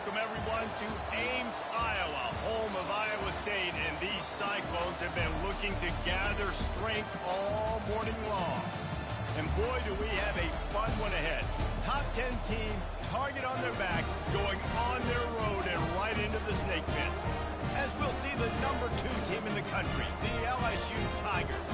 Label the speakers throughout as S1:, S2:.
S1: welcome everyone to Ames, Iowa, home of Iowa State, and these Cyclones have been looking to gather strength all morning long. And boy, do we have a fun one ahead. Top 10 team, target on their back, going on their road and right into the snake pit. As we'll see the number 2 team in the country, the LSU Tigers,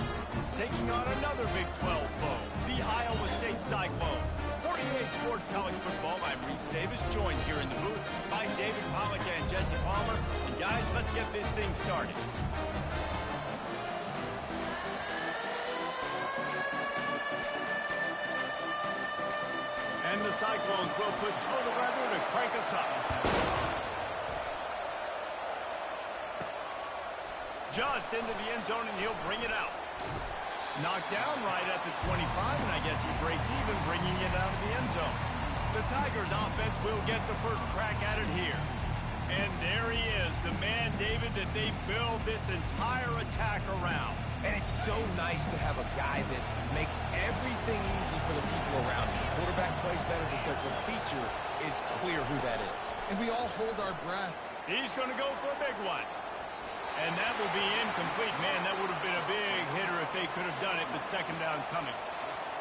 S1: taking on another Big 12 foe, the Iowa State Cyclone. 48 Sports College Football, I'm Reese Davis, joined here in the booth by David Pollack and Jesse Palmer. And guys, let's get this thing started. And the Cyclones will put toe to leather to crank us up. Just into the end zone, and he'll bring it out. Knocked down right at the 25, and I guess he breaks even, bringing it out of the end zone. The Tigers offense will get the first crack at it here. And there he is, the man, David, that they build this entire attack around.
S2: And it's so nice to have a guy that makes everything easy for the people around him. The quarterback plays better because the feature is clear who that is.
S3: And we all hold our breath.
S1: He's going to go for a big one. And that will be incomplete. Man, that would have been a big hitter if they could have done it, but second down coming.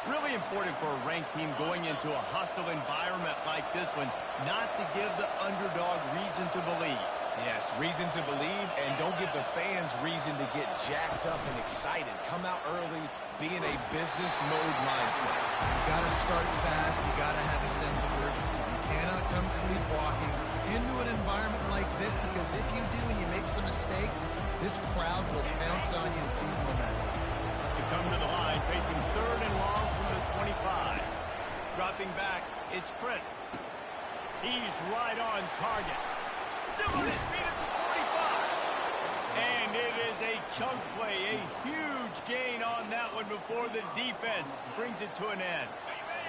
S1: Really important for a ranked team going into a hostile environment like this one, not to give the underdog reason to believe.
S2: Yes, reason to believe, and don't give the fans reason to get jacked up and excited. Come out early, be in a business mode mindset.
S3: You got to start fast. You got to have a sense of urgency. You cannot come sleepwalking into an environment like this, because if you do and you make some mistakes, this crowd will pounce on you and seize momentum.
S1: To come to the line, facing third and long from the 25. Dropping back, it's Prince. He's right on target. Still on his feet at the 45. And it is a chunk play, a huge gain on that one before the defense brings it to an end.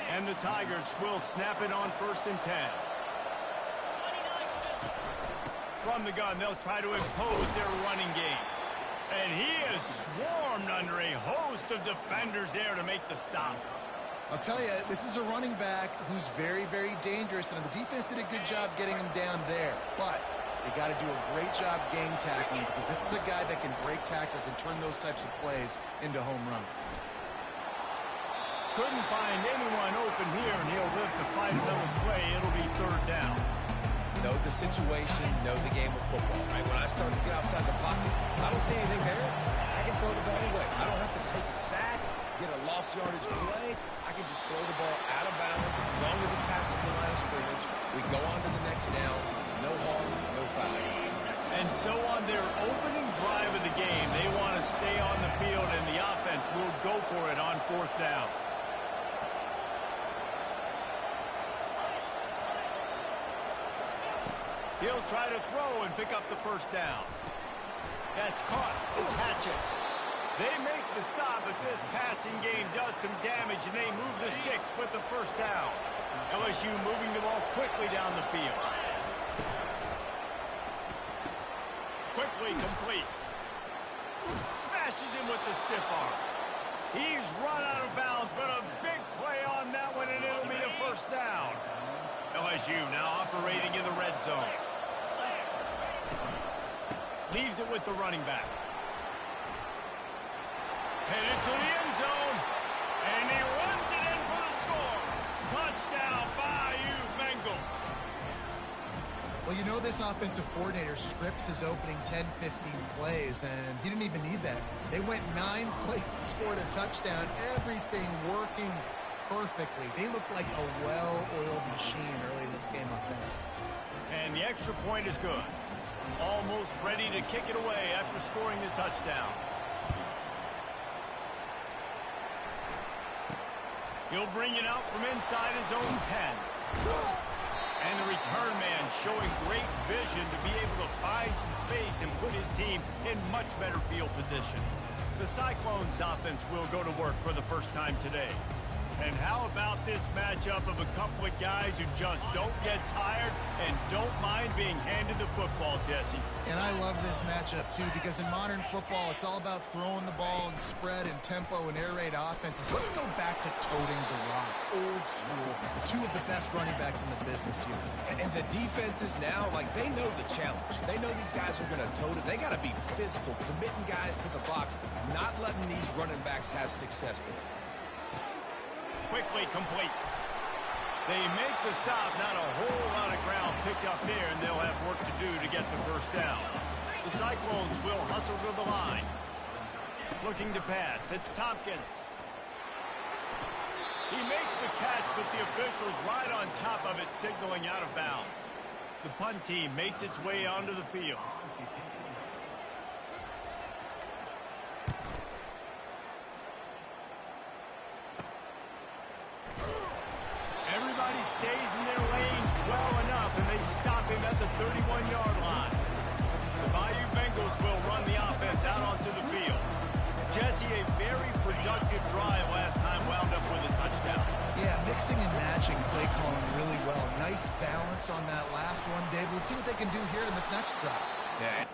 S1: And the Tigers will snap it on 1st and 10. From the gun, they'll try to impose their running game. And he is swarmed under a host of defenders there to make the stop.
S3: I'll tell you, this is a running back who's very, very dangerous, and the defense did a good job getting him down there. But they got to do a great job game tackling, because this is a guy that can break tackles and turn those types of plays into home runs.
S1: Couldn't find anyone open here, and he'll live to fight another play. It'll be third down.
S2: Know the situation, know the game of football, right? When I start to get outside the pocket, I don't see anything there, I can throw the ball away. I don't have to take a sack, get a lost yardage play. I can just throw the ball out of bounds as long as it passes the line of scrimmage. We go on to the next down. No harm, no foul.
S1: And so on their opening drive of the game, they want to stay on the field, and the offense will go for it on 4th down. He'll try to throw and pick up the first down. That's caught. It's Hatchet. They make the stop, but this passing game does some damage, and they move the sticks with the first down. LSU moving the ball quickly down the field. Quickly complete. Smashes him with the stiff arm. He's run out of bounds, but a big play on that one, and it'll be a first down. LSU now operating in the red zone. Leaves it with the running back. Headed to the end zone. And he runs it in for the score. Touchdown, Bayou Bengals.
S3: Well, you know, this offensive coordinator scripts his opening 10, 15 plays, and he didn't even need that. They went 9 plays and scored a touchdown. Everything working perfectly. They look like a well-oiled machine early in this game offensively.
S1: And the extra point is good. Almost ready to kick it away after scoring the touchdown. He'll bring it out from inside his own 10. And the return man showing great vision to be able to find some space and put his team in much better field position. The Cyclones offense will go to work for the first time today. And how about this matchup of a couple of guys who just don't get tired and don't mind being handed the football, Jesse?
S3: And I love this matchup, too, because in modern football, it's all about throwing the ball and spread and tempo and air raid offenses. Let's go back to toting the rock. Old school. Two of the best running backs in the business here.
S2: And the defenses now, like, they know the challenge. They know these guys are going to tote it. They got to be physical, committing guys to the box, not letting these running backs have success today.
S1: Quickly complete. They make the stop, not a whole lot of ground picked up there, and they'll have work to do to get the first down. The Cyclones will hustle to the line. Looking to pass. It's Tompkins. He makes the catch, but the official's right on top of it, signaling out of bounds. The punt team makes its way onto the field. Everybody stays in their lanes well enough, and they stop him at the 31-yard line. The Bayou Bengals will run the offense out onto the field. Jesse, a very productive drive last time, wound up with a touchdown.
S3: Yeah, mixing and matching play calling really well. Nice balance on that last one, David. Let's see what they can do here in this next drive.
S2: Yeah.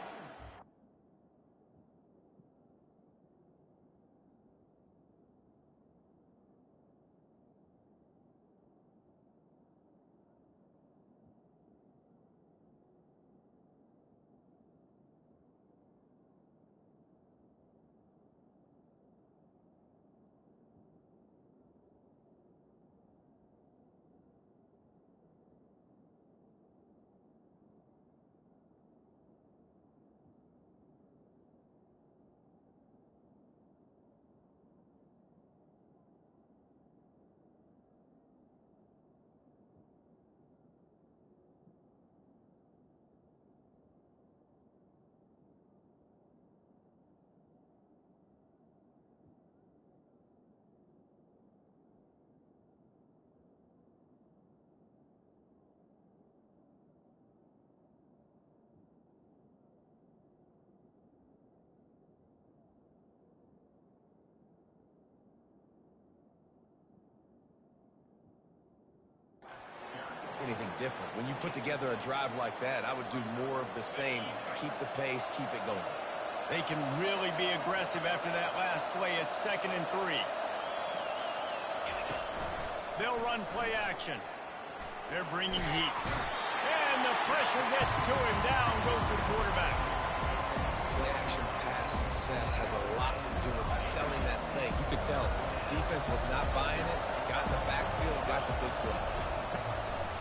S2: Anything different. When you put together a drive like that, I would do more of the same. Keep the pace, keep it going.
S1: They can really be aggressive after that last play. It's 2nd and 3. They'll run play action. They're bringing heat. And the pressure gets to him. Down goes the quarterback.
S2: Play action pass success has a lot to do with selling that thing. You could tell defense was not buying it. Got in the backfield, got the big play.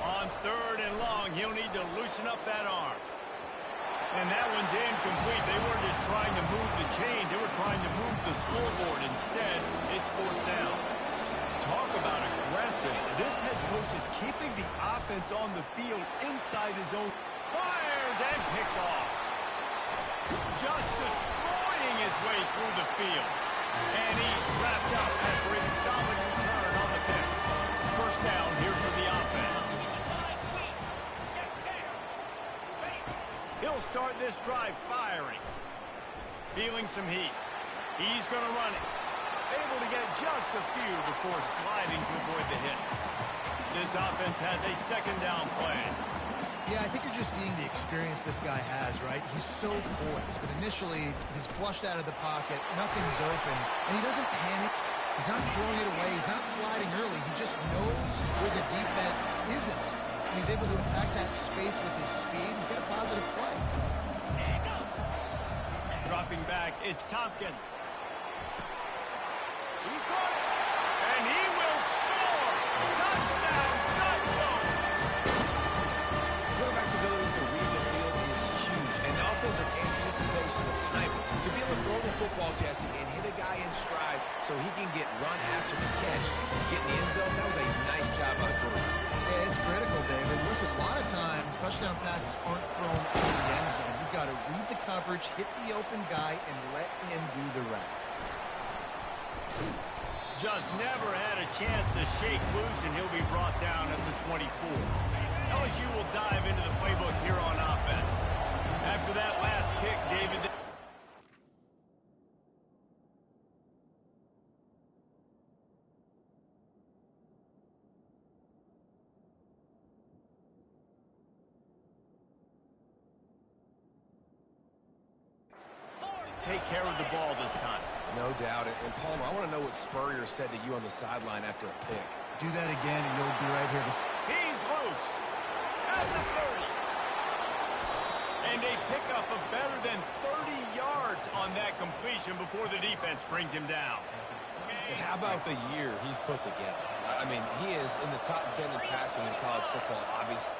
S1: On 3rd and long, he'll need to loosen up that arm. And that one's incomplete. They weren't just trying to move the chains. They were trying to move the scoreboard. Instead, it's 4th down. Talk about aggressive. This head coach is keeping the offense on the field inside his own. Fires and picked off. Just destroying his way through the field. And he's wrapped up after a solid return on the pick. First down here for the offense. He'll start this drive firing. Feeling some heat. He's going to run it. Able to get just a few before sliding to avoid the hits. This offense has a 2nd down play.
S3: Yeah, I think you're just seeing the experience this guy has, right? He's so poised that initially he's flushed out of the pocket, nothing's open, and he doesn't panic. He's not throwing it away. He's not sliding early. He just knows where the defense isn't. And he's able to attack that space with his speed and get a positive play.
S1: Dropping back, it's Tompkins. He got it, and he will score! Touchdown, Cyclone!
S2: Quarterback's ability to read the field is huge, and also the anticipation, the time to be able to throw the football, Jesse, and hit a guy in stride so he can get run after the catch, get in the end zone. That was a nice job by the quarterback.
S3: Yeah, it's critical, David. Listen, a lot of times touchdown passes aren't thrown in the end zone. You've got to read the coverage, hit the open guy, and let him do the rest.
S1: Just never had a chance to shake loose, and he'll be brought down at the 24. LSU will dive into the playbook here on offense. After that last pick, David... take care of the ball this time.
S2: No doubt. And Palmer, I want to know what Spurrier said to you on the sideline after a pick.
S3: Do that again, and you'll be right here to...
S1: He's loose at the 30. And a pickup of better than 30 yards on that completion before the defense brings him down.
S2: And how about the year he's put together? I mean, he is in the top 10 in passing in college football, obviously.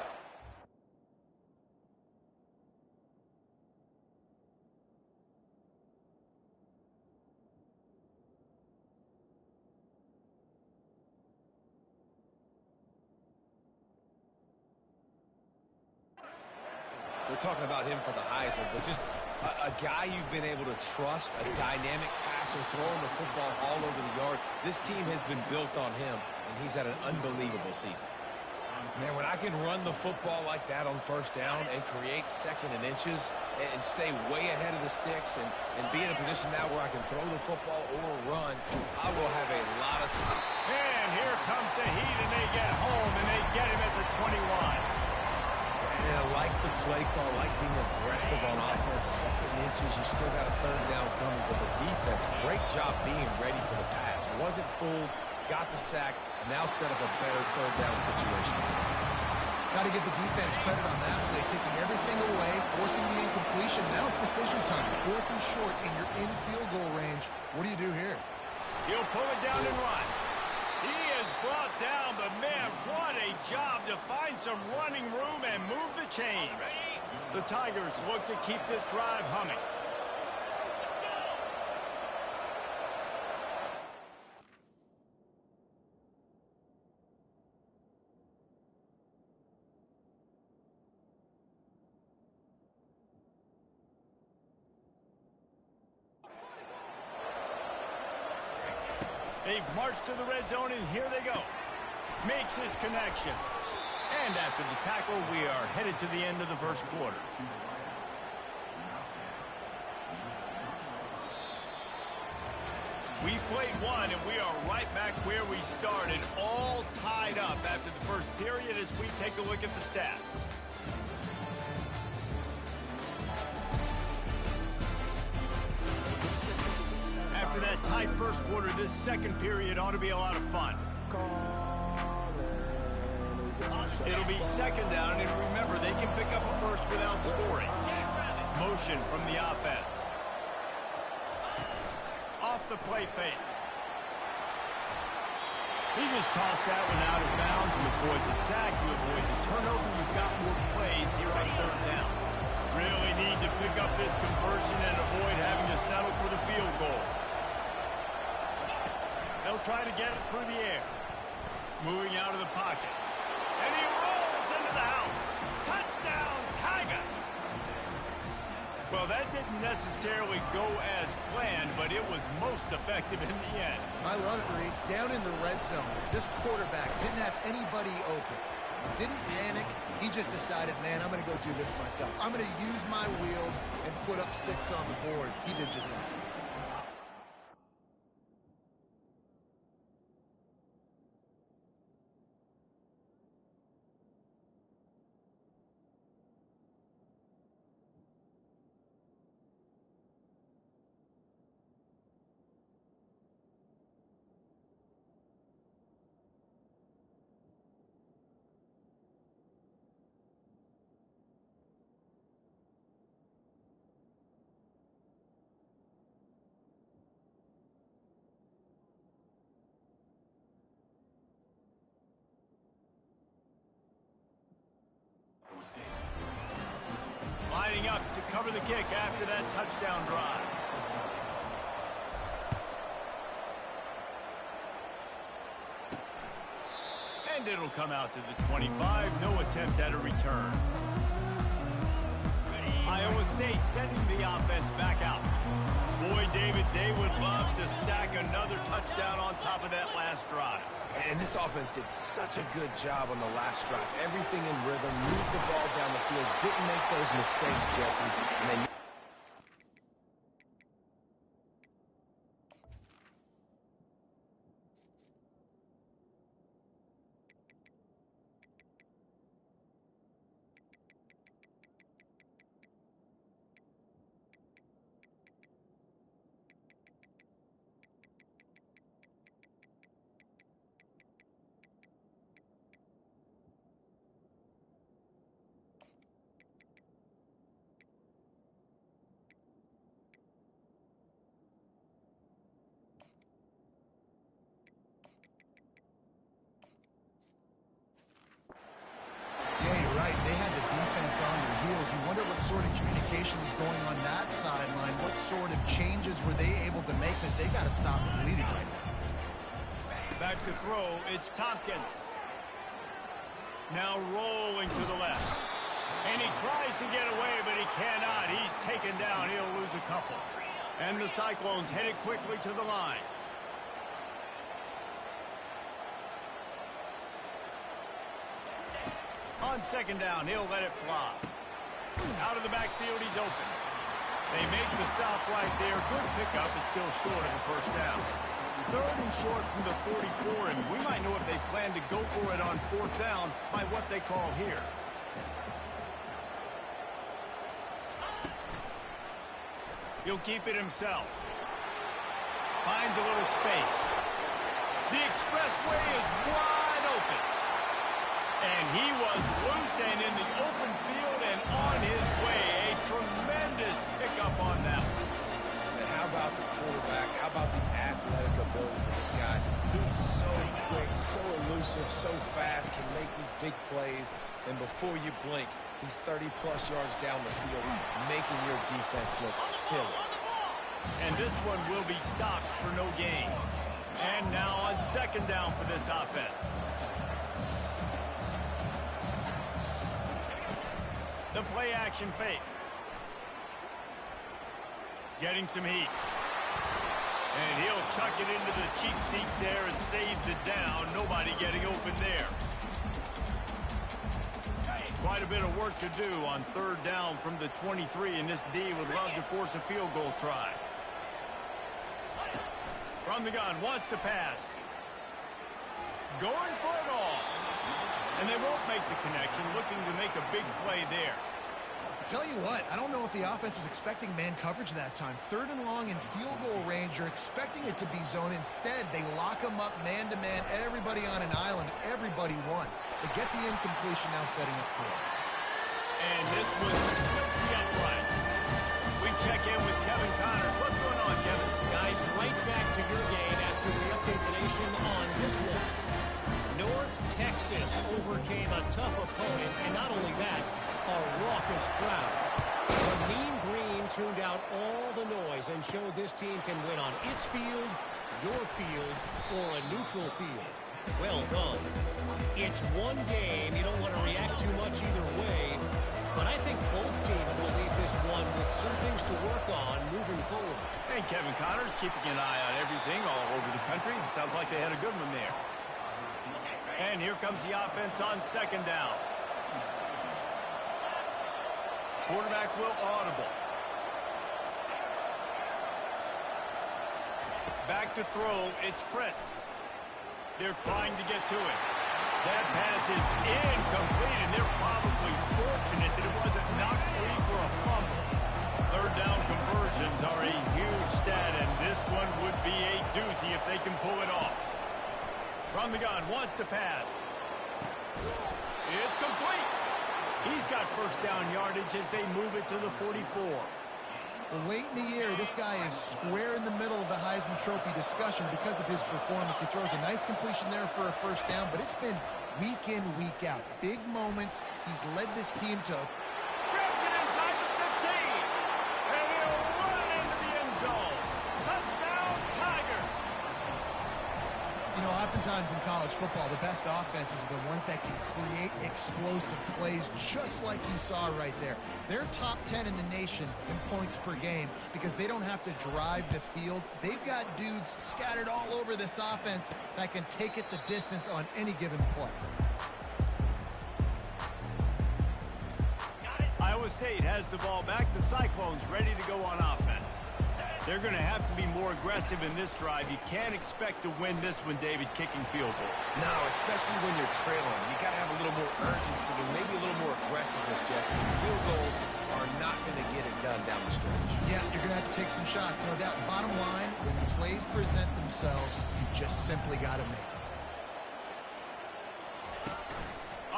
S2: We're talking about him for the Heisman, but just a guy you've been able to trust, a dynamic passer, throwing the football all over the yard. This team has been built on him, and he's had an unbelievable season. Man, when I can run the football like that on first down and create second and inches and stay way ahead of the sticks and be in a position now where I can throw the football or run, I will have a lot of success.
S1: And here comes the heat, and they get home, and they get him at the 21.
S2: And I like the play call, like being aggressive on offense. Second inches, you still got a third down coming, but the defense, great job being ready for the pass. Wasn't fooled, got the sack, now set up a better third down situation.
S3: Got to give the defense credit on that play, taking everything away, forcing the incompletion. Now it's decision time. 4th and short, and you're in field goal range. What do you do here?
S1: He'll pull it down and run. He is brought down, but man, what a job to find some running room and move the chains. The Tigers look to keep this drive humming. They've marched to the red zone, and here they go. Makes his connection. And after the tackle, we are headed to the end of the first quarter. We played one, and we are right back where we started, all tied up after the first period as we take a look at the stats. After that tight first quarter, this second period ought to be a lot of fun. It'll be second down, and remember, they can pick up a first without scoring. Motion from the offense. Off the play fake. He just tossed that one out of bounds. You avoid the sack, you avoid the turnover. You've got more plays here on third down. Really need to pick up this conversion and avoid having to settle for the field goal. They'll try to get it through the air. Moving out of the pocket. And he rolls into the house. Touchdown, Tigers! Well, that didn't necessarily go as planned, but it was most effective in the end.
S3: I love it, Reese. Down in the red zone, this quarterback didn't have anybody open. Didn't panic. He just decided, man, I'm going to go do this myself. I'm going to use my wheels and put up 6 on the board. He did just that.
S1: Lining up to cover the kick after that touchdown drive. And it'll come out to the 25. No attempt at a return. Iowa State sending the offense back out. Boy, David, they would love to stack another touchdown on top of that last drive.
S2: And this offense did such a good job on the last drive. Everything in rhythm, moved the ball down the field, didn't make those mistakes, Jesse. And they
S3: rotations going on that sideline? What sort of changes were they able to make, because they got to stop the bleeding right now?
S1: Back to throw, it's Tompkins. Now rolling to the left. And he tries to get away, but he cannot. He's taken down. He'll lose a couple. And the Cyclones headed quickly to the line. On second down, he'll let it fly. Out of the backfield, he's open. They make the stop right there. Good pickup. It's still short of the first down. Third and short from the 44, and we might know if they plan to go for it on fourth down by what they call here. He'll keep it himself. Finds a little space. The expressway is wide open. And he was loose and in the open field and on his way. A tremendous pickup on that one.
S2: And how about the quarterback? How about the athletic ability for this guy? He's so quick, so elusive, so fast, can make these big plays. And before you blink, he's 30-plus yards down the field, making your defense look silly.
S1: And this one will be stopped for no gain. And now on second down for this offense. The play action fake. Getting some heat. And he'll chuck it into the cheap seats there and save the down. Nobody getting open there. Quite a bit of work to do on third down from the 23, and this D would love to force a field goal try. From the gun, wants to pass. Going for it all. And they won't make the connection, looking to make a big play there.
S3: Tell you what, I don't know if the offense was expecting man coverage that time. Third and long in field goal range, you're expecting it to be zone. Instead, they lock them up man-to-man, everybody on an island, everybody won. They get the incompletion, now setting up fourth.
S1: And this one splits the uprights. We check in with Kevin Connors. What's going on, Kevin?
S4: Guys, right back to your game after we update the nation on this one. North Texas overcame a tough opponent, and not only that, a raucous crowd. The Mean Green tuned out all the noise and showed this team can win on its field, your field, or a neutral field. Well done. It's one game. You don't want to react too much either way, but I think both teams will leave this one with some things to work on moving forward.
S1: And Kevin Connors keeping an eye on everything all over the country. Sounds like they had a good one there. And here comes the offense on second down. Quarterback will audible. Back to throw, it's Prince. They're trying to get to it. That pass is incomplete, and they're probably fortunate that it wasn't knocked free for a fumble. Third down conversions are a huge stat, and this one would be a doozy if they can pull it off. From the gun, wants to pass. It's complete. He's got first down yardage as they move it to the 44.
S3: Well, late in the year, this guy is square in the middle of the Heisman Trophy discussion because of his performance. He throws a nice completion there for a first down, but it's been week in, week out. Big moments. He's led this team to...
S1: Grabs it inside the 15. And he'll run it into the end zone. Touchdown, Tiger.
S3: You know, oftentimes in college football, the best offenses are the ones that can create explosive plays, just like you saw right there. They're top 10 in the nation in points per game because they don't have to drive the field. They've got dudes scattered all over this offense that can take it the distance on any given play.
S1: Iowa State has the ball back. The Cyclones ready to go on offense. They're going to have to be more aggressive in this drive. You can't expect to win this one, David, kicking field goals.
S2: No, especially when you're trailing. You got to have a little more urgency and maybe a little more aggressiveness, Jesse. Field goals are not going to get it done down the stretch.
S3: Yeah, you're going to have to take some shots, no doubt. Bottom line, when plays present themselves, you just simply got to make them.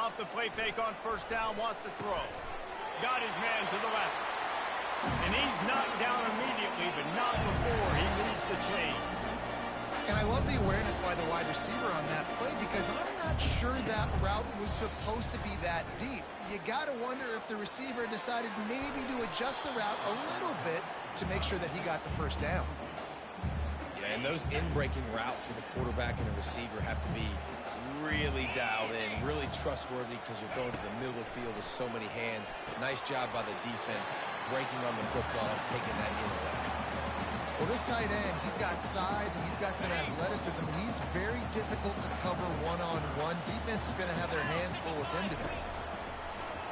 S1: Off the play fake on first down, wants to throw. Got his man to the left. And he's knocked down immediately, but not before he leaves the chains.
S3: And I love the awareness by the wide receiver on that play because I'm not sure that route was supposed to be that deep. You got to wonder if the receiver decided maybe to adjust the route a little bit to make sure that he got the first down.
S2: Yeah, and those in-breaking routes with a quarterback and a receiver have to be really dialed in, really trustworthy, because you're throwing to the middle of the field with so many hands. Nice job by the defense breaking on the football and taking that in away.
S3: Well, this tight end, he's got size and he's got some athleticism, and he's very difficult to cover one-on-one. Defense is going to have their hands full with him today.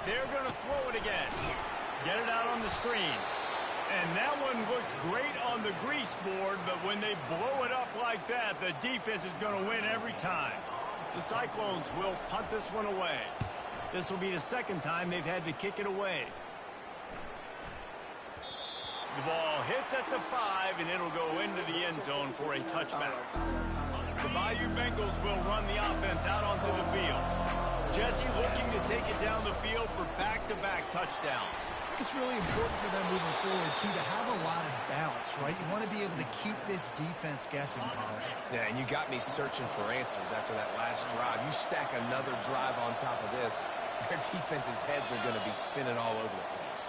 S1: They're going to throw it again. Get it out on the screen. And that one looked great on the grease board, but when they blow it up like that, the defense is going to win every time. The Cyclones will punt this one away. This will be the second time they've had to kick it away. The ball hits at the 5, and it'll go into the end zone for a touchback. The Bayou Bengals will run the offense out onto the field. Jesse looking to take it down the field for back-to-back touchdowns.
S3: It's really important for them moving forward, too, to have a lot of balance, right? You want to be able to keep this defense guessing, Colin.
S2: Yeah, and you got me searching for answers after that last drive. You stack another drive on top of this, their defense's heads are going to be spinning all over the place.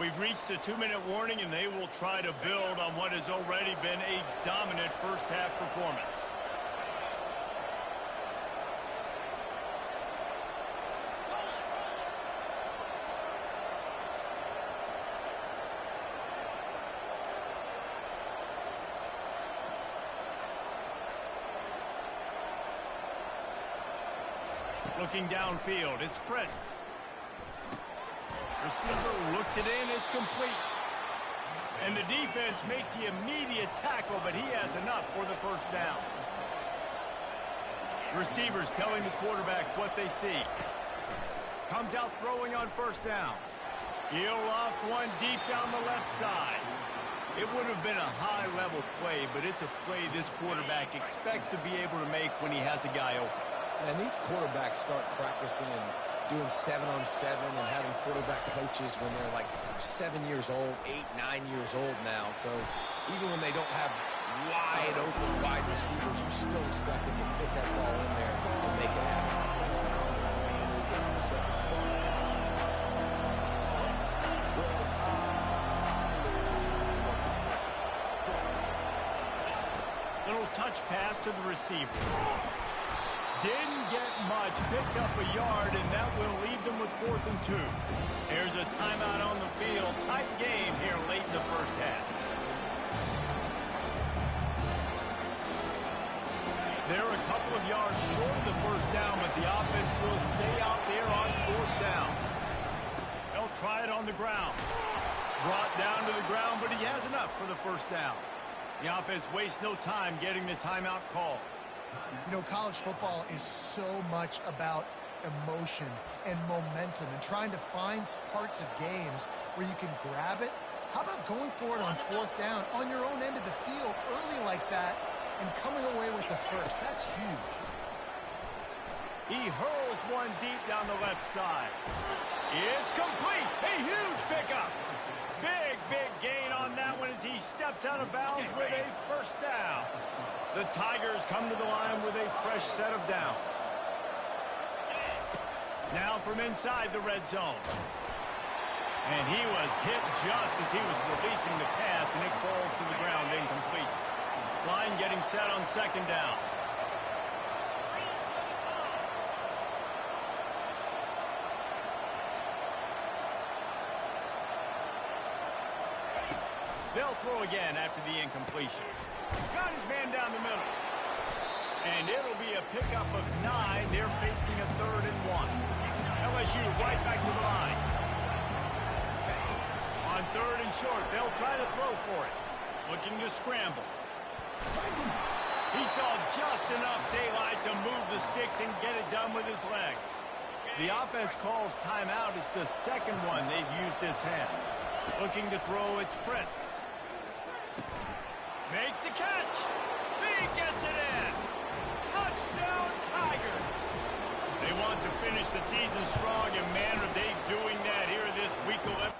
S1: We've reached the 2-minute warning, and they will try to build on what has already been a dominant first-half performance. Looking downfield, it's Prince. Receiver looks it in, it's complete. And the defense makes the immediate tackle, but he has enough for the first down. Receivers telling the quarterback what they see. Comes out throwing on first down. He'll loft one deep down the left side. It would have been a high-level play, but it's a play this quarterback expects to be able to make when he has a guy open.
S2: And these quarterbacks start practicing and doing 7-on-7 and having quarterback coaches when they're like 7 years old, 8, 9 years old now. So even when they don't have wide receivers, you still expect them to fit that ball in there and make it happen.
S1: Little touch pass to the receiver. Didn't get much, picked up a yard, and that will leave them with 4th and 2. There's a timeout on the field. Tight game here late in the first half. They're a couple of yards short of the first down, but the offense will stay out there on 4th down. They'll try it on the ground. Brought down to the ground, but he has enough for the first down. The offense wastes no time getting the timeout call.
S3: You know, college football is so much about emotion and momentum and trying to find parts of games where you can grab it. How about going for it on 4th down on your own end of the field early like that and coming away with the first? That's huge.
S1: He hurls one deep down the left side. It's complete. A huge pickup. Big gain on that one as he steps out of bounds with a first down. The Tigers come to the line with a fresh set of downs. Now from inside the red zone. And he was hit just as he was releasing the pass, and it falls to the ground incomplete. Line getting set on 2nd down. They'll throw again after the incompletion. Got his man down the middle. And it'll be a pickup of 9. They're facing a 3rd and 1. LSU right back to the line. On 3rd and short, they'll try to throw for it. Looking to scramble. He saw just enough daylight to move the sticks and get it done with his legs. The offense calls timeout. It's the second one they've used this half. Looking to throw, it's Prince. Makes the catch. He gets it in. Touchdown, Tigers. They want to finish the season strong, and man, are they doing that here this week 11.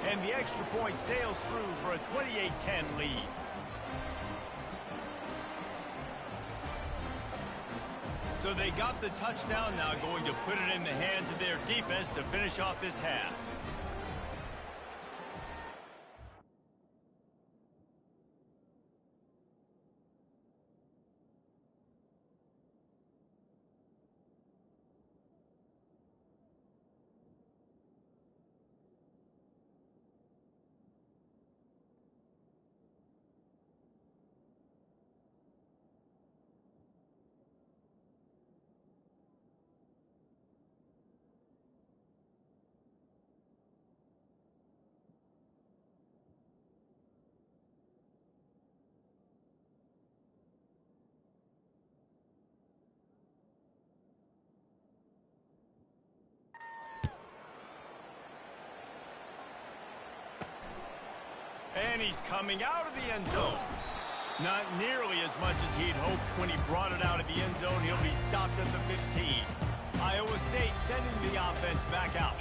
S1: And the extra point sails through for a 28-10 lead. So they got the touchdown, now going to put it in the hands of their defense to finish off this half. And he's coming out of the end zone. Not nearly as much as he'd hoped when he brought it out of the end zone. He'll be stopped at the 15. Iowa State sending the offense back out.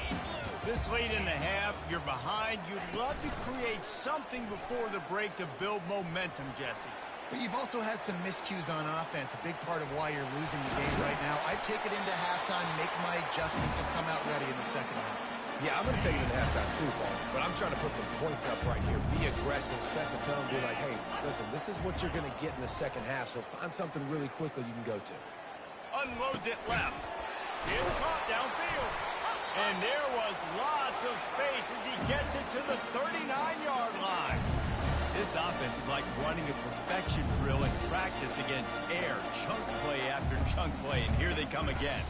S1: This late in the half, you're behind. You'd love to create something before the break to build momentum, Jesse.
S3: But you've also had some miscues on offense, a big part of why you're losing the game right now. I'd take it into halftime, make my adjustments, and come out ready in the second half.
S2: Yeah, I'm going to take it into halftime too, Paul. But I'm trying to put some points up right here. Be aggressive, set the tone, be like, hey, listen, this is what you're going to get in the second half, so find something really quickly you can go to.
S1: Unloads it left. It's caught downfield. And there was lots of space as he gets it to the 39-yard line. This offense is like running a perfection drill in practice against air, chunk play after chunk play, and here they come again.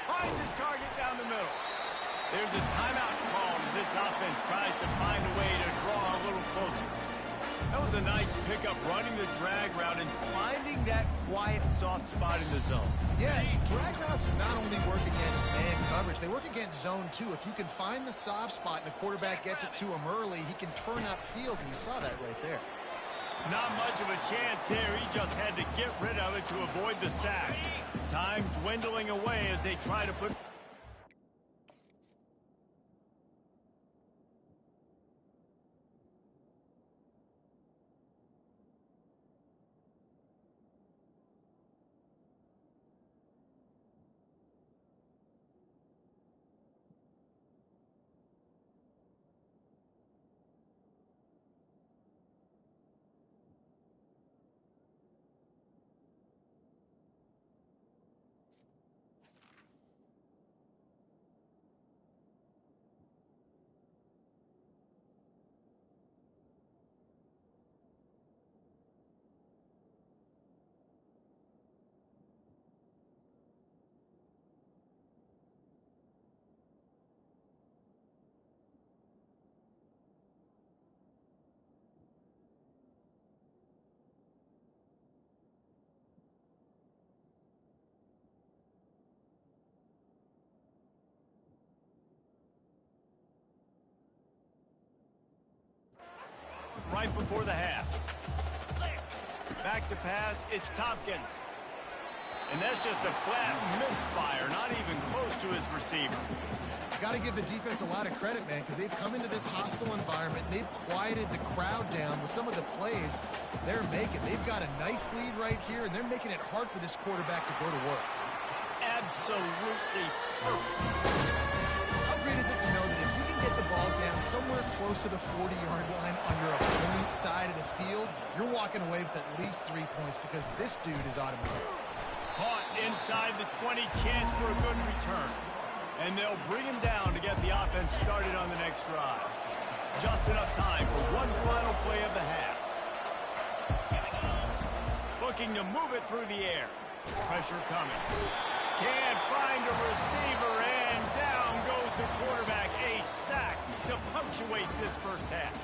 S1: Finds his target down the middle. There's a timeout called as this offense tries to find a way to draw a little closer. That was a nice pickup, running the drag route and finding that quiet, soft spot in the zone.
S3: Yeah, drag routes not only work against man coverage, they work against zone too. If you can find the soft spot and the quarterback gets it to him early, he can turn upfield, and you saw that right there.
S1: Not much of a chance there. He just had to get rid of it to avoid the sack. Time dwindling away as they try to put... right before the half. Back to pass, it's Tompkins. And that's just a flat misfire, not even close to his receiver.
S3: Got to give the defense a lot of credit, man, because they've come into this hostile environment. They've quieted the crowd down with some of the plays they're making. They've got a nice lead right here, and they're making it hard for this quarterback to go to work.
S1: Absolutely perfect.
S3: How great is it to know that if you can get the ball down somewhere close to the 40-yard line on your opponent's side of the field, you're walking away with at least 3 points because this dude is automatic.
S1: Caught inside the 20, chance for a good return. And they'll bring him down to get the offense started on the next drive. Just enough time for one final play of the half. Looking to move it through the air. Pressure coming. Can't find a receiver, and down goes the quarterback. A sack to punctuate this first half.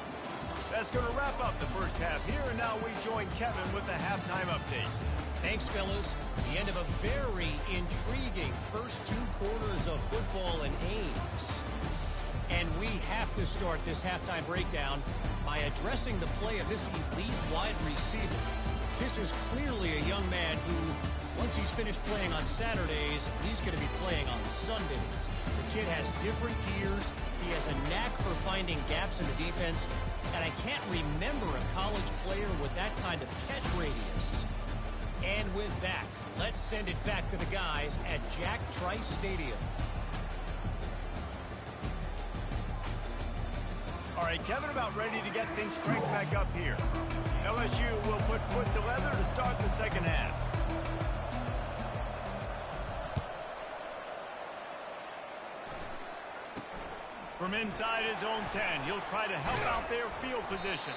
S1: That's going to wrap up the first half here, and now we join Kevin with the halftime update.
S4: Thanks, fellas. The end of a very intriguing first 2 quarters of football in Ames. And we have to start this halftime breakdown by addressing the play of this elite wide receiver. This is clearly a young man who, once he's finished playing on Saturdays, he's going to be playing on Sundays. The kid has different gears. He has a knack for finding gaps in the defense. And I can't remember a college player with that kind of catch radius. And with that, let's send it back to the guys at Jack Trice Stadium.
S1: All right, Kevin, about ready to get things cranked back up here. LSU will put foot to leather to start the second half. From inside his own 10, he'll try to help out their field position.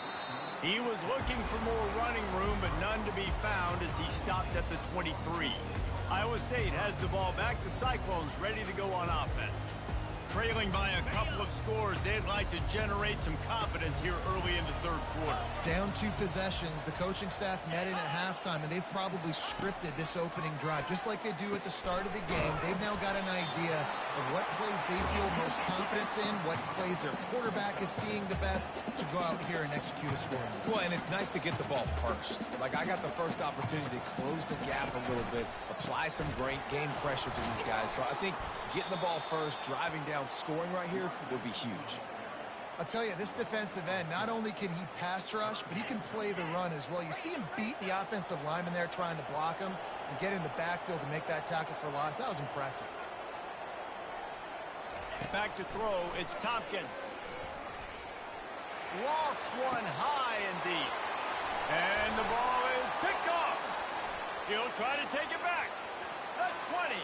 S1: He was looking for more running room, but none to be found as he stopped at the 23. Iowa State has the ball back. The Cyclones ready to go on offense. Trailing by a couple of scores, they'd like to generate some confidence here early in the third quarter.
S3: Down 2 possessions, the coaching staff met in at halftime, and they've probably scripted this opening drive. Just like they do at the start of the game, they've now got an idea of what plays they feel most confidence in, what plays their quarterback is seeing the best to go out here and execute a scoring.
S2: Well, and it's nice to get the ball first. Like, I got the first opportunity to close the gap a little bit, apply some great game pressure to these guys. So I think getting the ball first, driving down, scoring right here would be huge.
S3: I'll tell you, this defensive end, not only can he pass rush, but he can play the run as well. You see him beat the offensive lineman there trying to block him and get in the backfield to make that tackle for loss. That was impressive.
S1: Back to throw, it's Tompkins. Lofts one high and deep. And the ball is picked off. He'll try to take it back. The 20.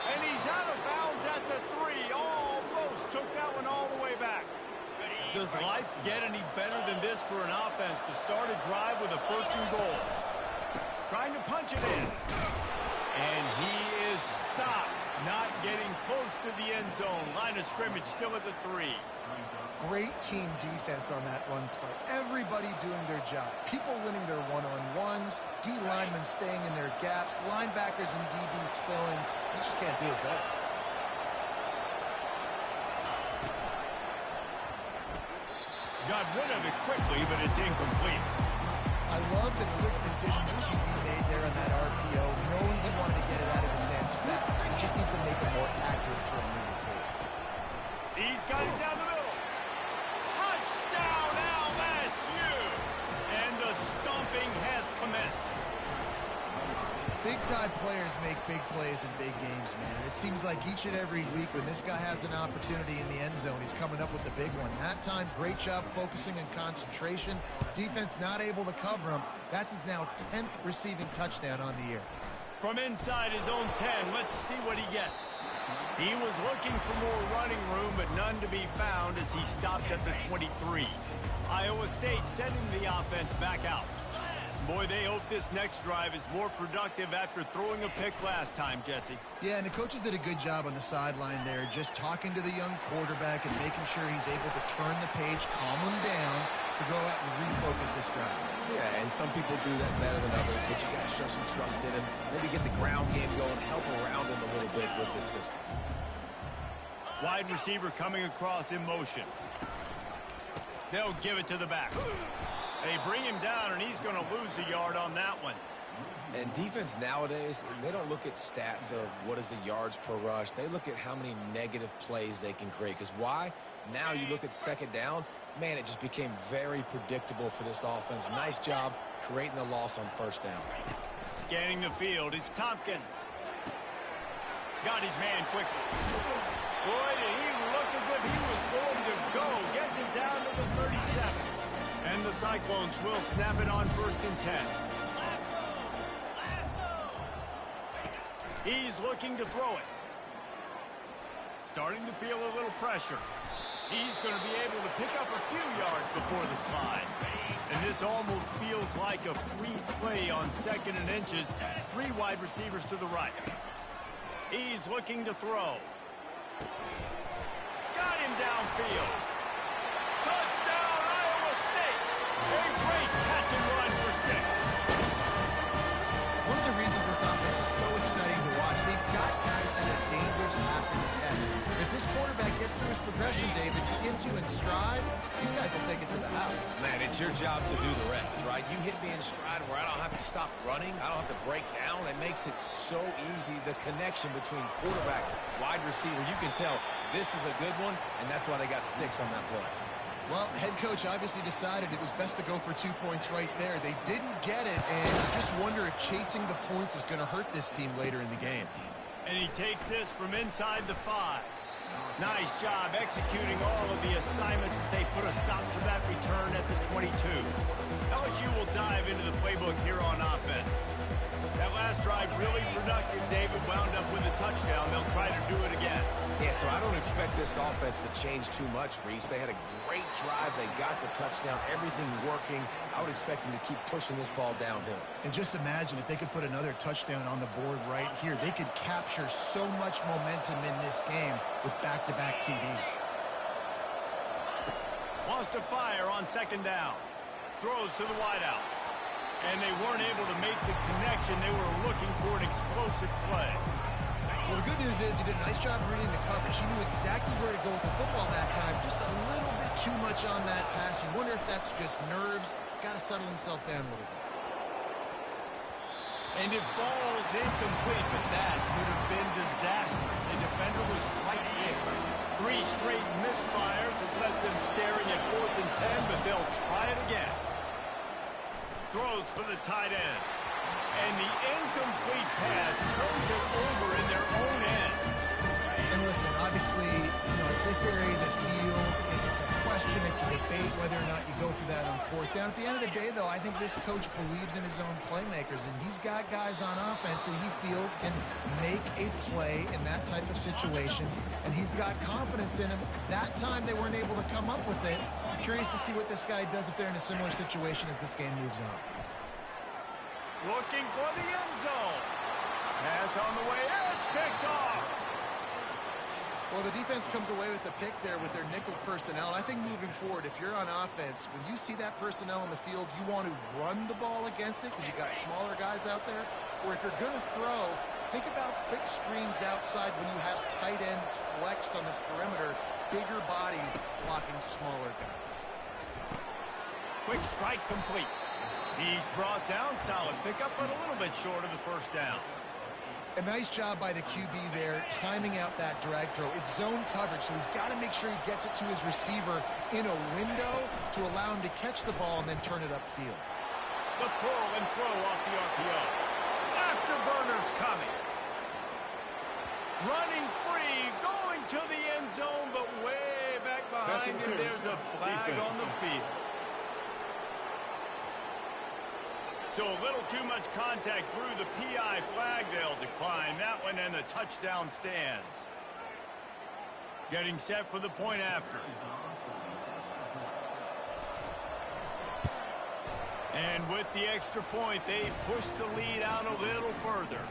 S1: And he's out of bounds at the 3. Almost took that one all the way back. Does life get any better than this for an offense to start a drive with a first and goal? Trying to punch it in. And he is stopped. Not getting close to the end zone. Line of scrimmage still at the 3.
S3: Great team defense on that run play. Everybody doing their job. People winning their one-on-ones. D linemen staying in their gaps. Linebackers and DBs filling. You just can't do it better.
S1: Got rid of it quickly, but it's incomplete.
S3: I love the quick decision the QB made there on that RPO, knowing he wanted to get it out of his hands fast. He just needs to make a more accurate throw moving forward.
S1: He's got it down the middle. Touchdown, LSU! And the stomping has commenced.
S3: Big-time players make big plays in big games, man. It seems like each and every week when this guy has an opportunity in the end zone, he's coming up with the big one. That time, great job focusing and concentration. Defense not able to cover him. That's his now 10th receiving touchdown on the year.
S1: From inside his own 10, let's see what he gets. He was looking for more running room, but none to be found as he stopped at the 23. Iowa State sending the offense back out. Boy, they hope this next drive is more productive after throwing a pick last time, Jesse.
S3: Yeah, and the coaches did a good job on the sideline there, just talking to the young quarterback and making sure he's able to turn the page, calm him down, to go out and refocus this drive.
S2: Yeah, and some people do that better than others, but you got to show some trust in him. Maybe get the ground game going, help around him a little bit with this system.
S1: Wide receiver coming across in motion. They'll give it to the back. They bring him down, and he's going to lose a yard on that one.
S2: And defense nowadays, they don't look at stats of what is the yards per rush. They look at how many negative plays they can create. Because why? Now you look at second down, man, it just became very predictable for this offense. Nice job creating the loss on first down.
S1: Scanning the field, it's Tompkins. Got his man quickly. Boy, did he look as if he was going to go. Gets it down to the 37. And the Cyclones will snap it on first and 10. He's looking to throw it. Starting to feel a little pressure. He's going to be able to pick up a few yards before the slide. And this almost feels like a free play on second and inches. 3 wide receivers to the right. He's looking to throw. Got him downfield. Touchdown, Iowa State. A great catch and run for 6.
S3: One of the reasons this offense is so exciting to watch, they've got guys that are dangerous after the catch. If this quarterback gets through his progression, David, gets you in stride, these guys will take it to the house.
S2: Man, it's your job to do the rest, right? You hit me in stride where I don't have to stop running. I don't have to break down. It makes it so easy, the connection between quarterback, wide receiver. You can tell this is a good one, and that's why they got 6 on that play.
S3: Well, head coach obviously decided it was best to go for 2 points right there. They didn't get it, and I just wonder if chasing the points is going to hurt this team later in the game.
S1: And he takes this from inside the 5. Nice job executing all of the assignments as they put a stop to that return at the 22. LSU will dive into the playbook here on offense. That last drive really productive. David wound up with a touchdown. They'll try to do it again.
S2: Yeah, so I don't expect this offense to change too much, Reese. They had a great drive. They got the touchdown, everything working. I would expect them to keep pushing this ball downhill.
S3: And just imagine if they could put another touchdown on the board right here. They could capture so much momentum in this game with back-to-back TDs.
S1: Wants to fire on 2nd down. Throws to the wideout. And they weren't able to make the connection. They were looking for an explosive play.
S3: Well, the good news is he did a nice job reading the coverage. He knew exactly where to go with the football that time. Just a little bit too much on that pass. You wonder if that's just nerves. He's got to settle himself down a little bit.
S1: And it falls incomplete, but that could have been disastrous. The defender was right in. 3 straight misfires has left them staring at 4th and 10, but they'll try it again. Throws for the tight end. And the incomplete pass turns it over in their own end.
S3: And listen, obviously, at this area of the field, it's a question, it's a debate whether or not you go for that on 4th down. At the end of the day, though, I think this coach believes in his own playmakers, and he's got guys on offense that he feels can make a play in that type of situation, and he's got confidence in him. That time they weren't able to come up with it. I'm curious to see what this guy does if they're in a similar situation as this game moves on.
S1: Looking for the end zone. Pass on the way. It's picked off.
S3: Well, the defense comes away with the pick there with their nickel personnel. I think moving forward, if you're on offense, when you see that personnel on the field, you want to run the ball against it because you got smaller guys out there. Or if you're going to throw, think about quick screens outside when you have tight ends flexed on the perimeter, bigger bodies blocking smaller guys.
S1: Quick strike complete. He's brought down, solid pickup, but a little bit short of the 1st down.
S3: A nice job by the QB there, timing out that drag throw. It's zone coverage, so he's got to make sure he gets it to his receiver in a window to allow him to catch the ball and then turn it upfield.
S1: The pull and throw off the RPO. Afterburner's coming. Running free, going to the end zone, but way back behind him, there's a flag on the field. So a little too much contact through the PI flag. They'll decline that one, and the touchdown stands. Getting set for the point after. And with the extra point, they push the lead out a little further.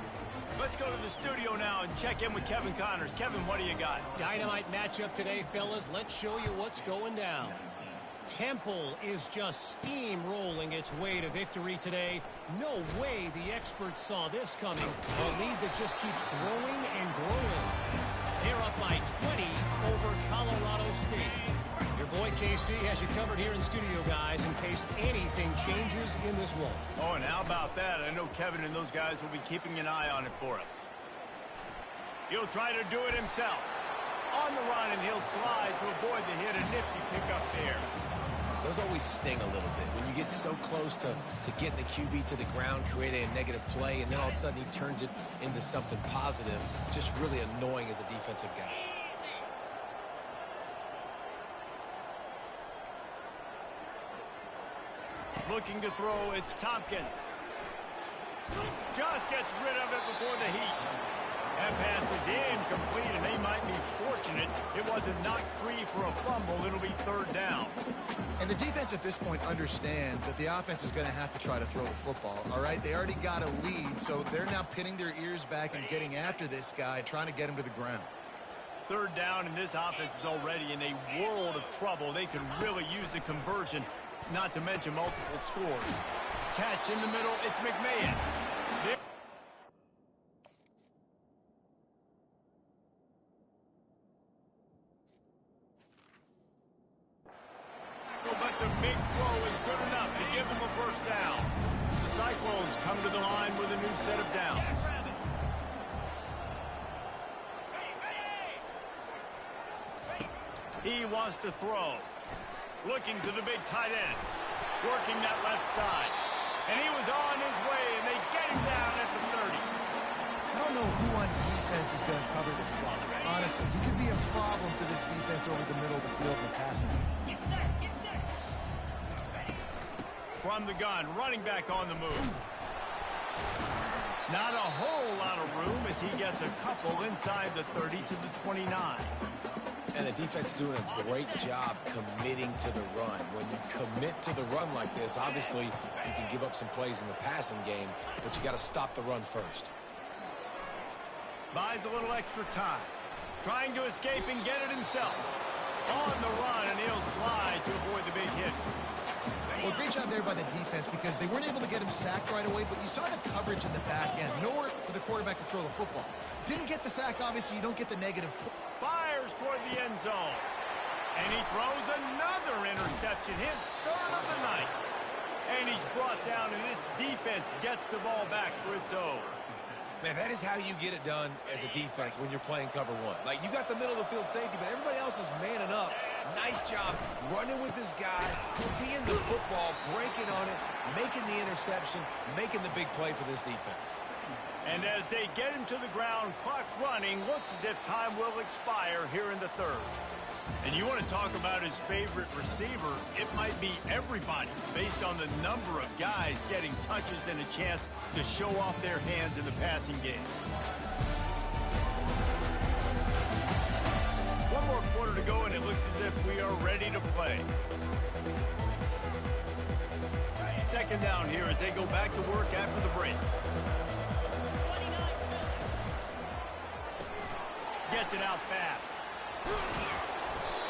S1: Let's go to the studio now and check in with Kevin Connors. Kevin, what do you got?
S4: Dynamite matchup today, fellas. Let's show you what's going down. Temple is just steamrolling its way to victory today. No way the experts saw this coming. A lead that just keeps growing and growing. They're up by 20 over Colorado State. Your boy KC has you covered here in studio, guys, in case anything changes in this one.
S1: Oh, and how about that? I know Kevin and those guys will be keeping an eye on it for us. He'll try to do it himself. On the run, and he'll slide to avoid the hit. A nifty pickup there.
S2: Those always sting a little bit. When you get so close to getting the QB to the ground, creating a negative play, and then all of a sudden he turns it into something positive, just really annoying as a defensive guy.
S1: Looking to throw, it's Tompkins. Just gets rid of it before the heat. That pass is incomplete, and they might be fortunate it wasn't knocked free for a fumble. It'll be 3rd down.
S3: And the defense at this point understands that the offense is going to have to try to throw the football, all right? They already got a lead, so they're now pinning their ears back and getting after this guy, trying to get him to the ground.
S1: 3rd down, and this offense is already in a world of trouble. They could really use a conversion, not to mention multiple scores. Catch in the middle, it's McMahon. the big throw is good enough to give them a first down. The Cyclones come to the line with a new set of downs. He wants to throw. Looking to the big tight end. Working that left side. And he was on his way, and they get him down at the 30.
S3: I don't know who on defense is going to cover this spot. Honestly, he could be a problem for this defense over the middle of the field in the passing game.
S1: From the gun, running back on the move. Not a whole lot of room as he gets a couple inside the 30 to the 29.
S2: And the defense doing a great job committing to the run. When you commit to the run like this, obviously you can give up some plays in the passing game, but you got to stop the run first.
S1: Buys a little extra time. Trying to escape and get it himself. On the run, and he'll slide to avoid the big hit.
S3: Well, great job there by the defense because they weren't able to get him sacked right away, but you saw the coverage in the back end. Nowhere for the quarterback to throw the football. Didn't get the sack, obviously. You don't get the negative.
S1: Fires toward the end zone. And he throws another interception, his third of the night. And he's brought down, and this defense gets the ball back for its own.
S2: Man, that is how you get it done as a defense when you're playing cover one. Like, you got the middle of the field safety, but everybody else is manning up. Nice job running with this guy, seeing the football, breaking on it, making the interception, making the big play for this defense.
S1: And as they get him to the ground, clock running, looks as if time will expire here in the third. And you want to talk about his favorite receiver, it might be everybody based on the number of guys getting touches and a chance to show off their hands in the passing game. One more quarter to go, and it looks as if we are ready to play. Second down here as they go back to work after the break. Gets it out fast.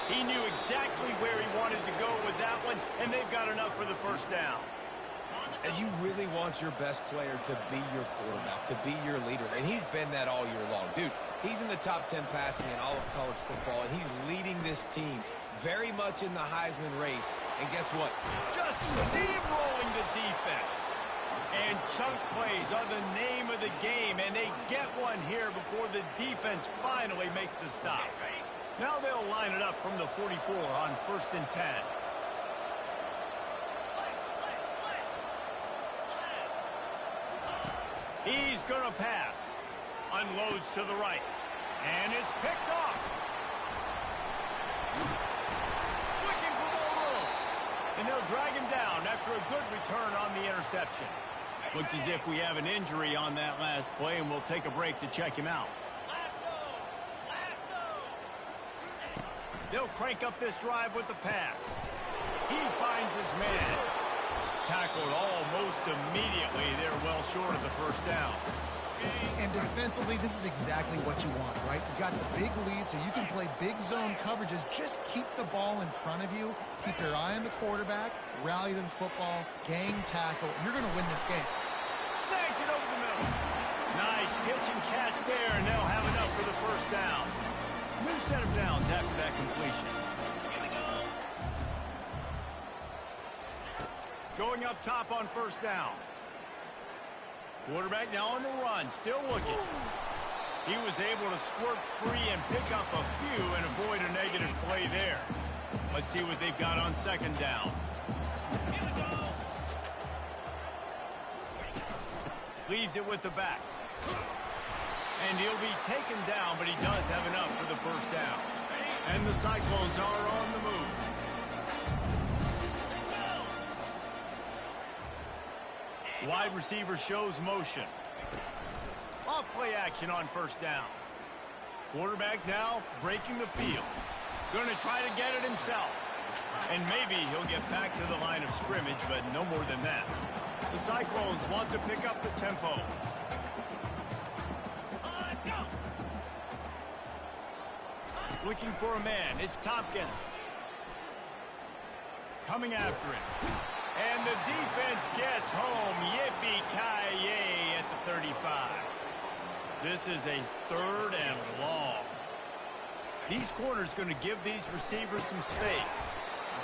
S1: He knew exactly where he wanted to go with that one, and they've got enough for the first down.
S2: And you really want your best player to be your quarterback, to be your leader, and he's been that all year long. Dude, he's in the top 10 passing in all of college football, and he's leading this team very much in the Heisman race. And guess what?
S1: Just steamrolling the defense. And chunk plays are the name of the game, and they get one here before the defense finally makes the stop. Now they'll line it up from the 44 on 1st and 10. He's going to pass. Unloads to the right. And it's picked off. Looking for more room. And they'll drag him down after a good return on the interception. Looks as if we have an injury on that last play, and we'll take a break to check him out. They'll crank up this drive with the pass. He finds his man. Tackled almost immediately. They're well short of the first down.
S3: And defensively, this is exactly what you want, right? You've got the big lead, so you can play big zone coverages. Just keep the ball in front of you. Keep your eye on the quarterback. Rally to the football. Gang tackle. And you're going to win this game.
S1: Snags it over the middle. Nice pitch and catch there, and they'll have enough for the first down. New set of downs after that completion. Going up top on first down. Quarterback now on the run, still looking. He was able to squirt free and pick up a few and avoid a negative play there. Let's see what they've got on second down. Leaves it with the back. And he'll be taken down, but he does have enough for the first down. And the Cyclones are on the move. Wide receiver shows motion. Off play action on first down. Quarterback now breaking the field. Going to try to get it himself. And maybe he'll get back to the line of scrimmage, but no more than that. The Cyclones want to pick up the tempo. Looking for a man. It's Tompkins. Coming after him. And the defense gets home. Yippee-ki-yay at the 35. This is a 3rd and long. These corners going to give these receivers some space.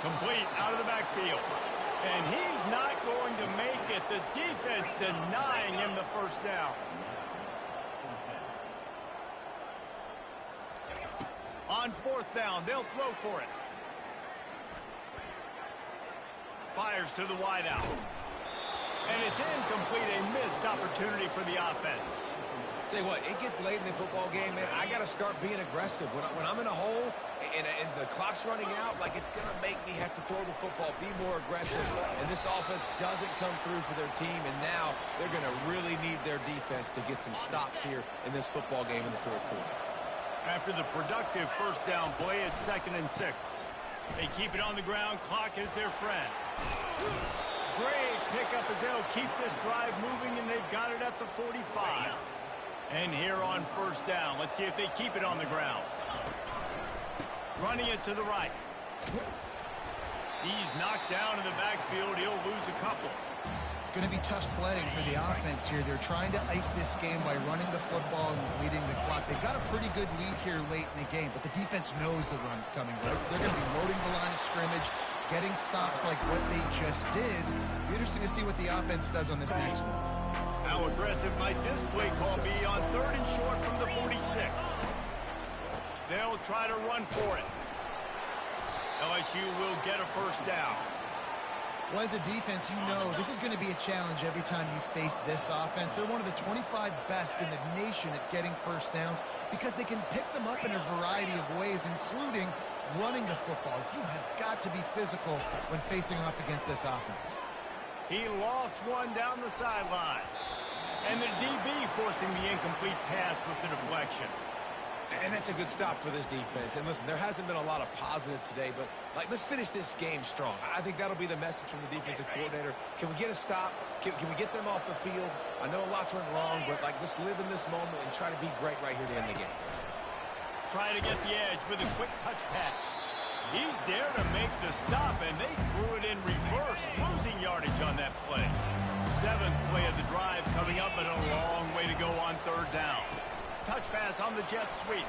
S1: Complete out of the backfield. And he's not going to make it. The defense denying him the first down. On fourth down, they'll throw for it. Fires to the wideout. And it's incomplete, a missed opportunity for the offense.
S2: Tell you what, it gets late in the football game, man. I got to start being aggressive. When I'm in a hole and the clock's running out, like, it's going to make me have to throw the football, be more aggressive. And this offense doesn't come through for their team, and now they're going to really need their defense to get some stops here in this football game in the fourth quarter.
S1: After the productive first down play, it's 2nd and 6. They keep it on the ground. Clock is their friend. Great pickup as they'll keep this drive moving, and they've got it at the 45. And here on first down, let's see if they keep it on the ground. Running it to the right. He's knocked down in the backfield. He'll lose a couple.
S3: It's going to be tough sledding for the offense here. They're trying to ice this game by running the football and leading the clock. They've got a pretty good lead here late in the game, but the defense knows the run's coming, right? So they're going to be loading the line of scrimmage, getting stops like what they just did. It'll be interesting to see what the offense does on this next one.
S1: How aggressive might this play call be on 3rd and short from the 46? They'll try to run for it. LSU will get a first down.
S3: Well, as a defense, you know this is going to be a challenge every time you face this offense. They're one of the 25 best in the nation at getting first downs because they can pick them up in a variety of ways, including running the football. You have got to be physical when facing off against this offense.
S1: He lofts one down the sideline. And the DB forcing the incomplete pass with the deflection.
S2: And that's a good stop for this defense. And listen, there hasn't been a lot of positive today, but, like, let's finish this game strong. I think that'll be the message from the defensive coordinator. Can we get a stop? Can we get them off the field? I know lots went wrong, but, like, let's live in this moment and try to be great right here to end the game.
S1: Trying to get the edge with a quick touch pass. He's there to make the stop, and they threw it in reverse, losing yardage on that play. 7th play of the drive coming up, but a long way to go on 3rd down. Touch pass on the jet sweep.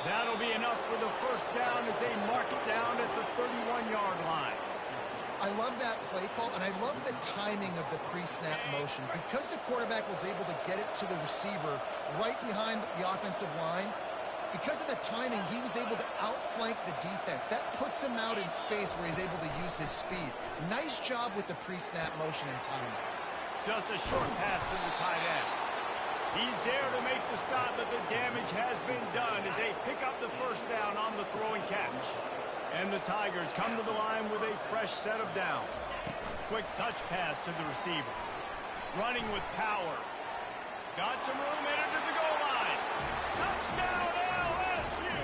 S1: That'll be enough for the first down as they mark it down at the 31-yard line.
S3: I love that play call, and I love the timing of the pre-snap motion. Because the quarterback was able to get it to the receiver right behind the offensive line, because of the timing, he was able to outflank the defense. That puts him out in space where he's able to use his speed. Nice job with the pre-snap motion and timing.
S1: Just a short pass to the tight end. He's there to make the stop, but the damage has been done as they pick up the first down on the throw and catch. And the Tigers come to the line with a fresh set of downs. Quick touch pass to the receiver. Running with power. Got some room, headed to the goal line. Touchdown LSU!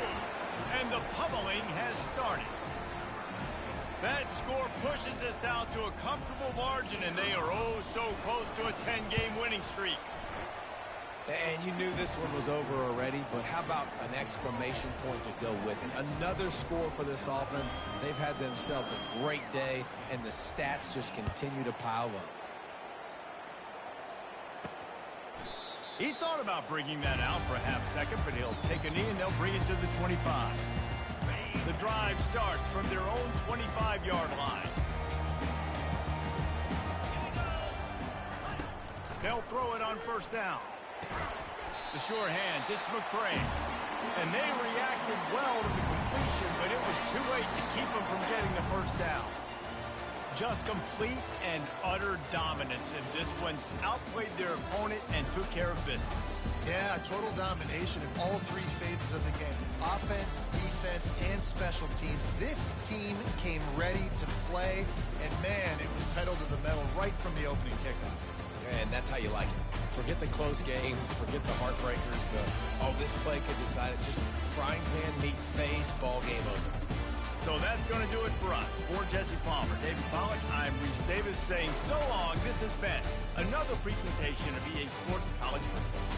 S1: And the pummeling has started. That score pushes us out to a comfortable margin, and they are oh so close to a 10-game winning streak.
S2: And you knew this one was over already, but how about an exclamation point to go with it? Another score for this offense. They've had themselves a great day, and the stats just continue to pile up.
S1: He thought about bringing that out for a half second, but he'll take a knee and they'll bring it to the 25. The drive starts from their own 25-yard line. They'll throw it on first down. The sure hands, it's McCray. And they reacted well to the completion, but it was too late to keep them from getting the first down. Just complete and utter dominance in this one. Outplayed their opponent and took care of business.
S3: Yeah, total domination in all 3 phases of the game. Offense, defense, and special teams. This team came ready to play, and man, it was pedal to the metal right from the opening kickoff.
S2: And that's how you like it. Forget the close games, forget the heartbreakers, this play could decide it. Just frying pan, meat face, ball game over.
S1: So that's going to do it for us. For Jesse Palmer, David Pollack, I'm Reese Davis saying so long. This has been another presentation of EA Sports College Football.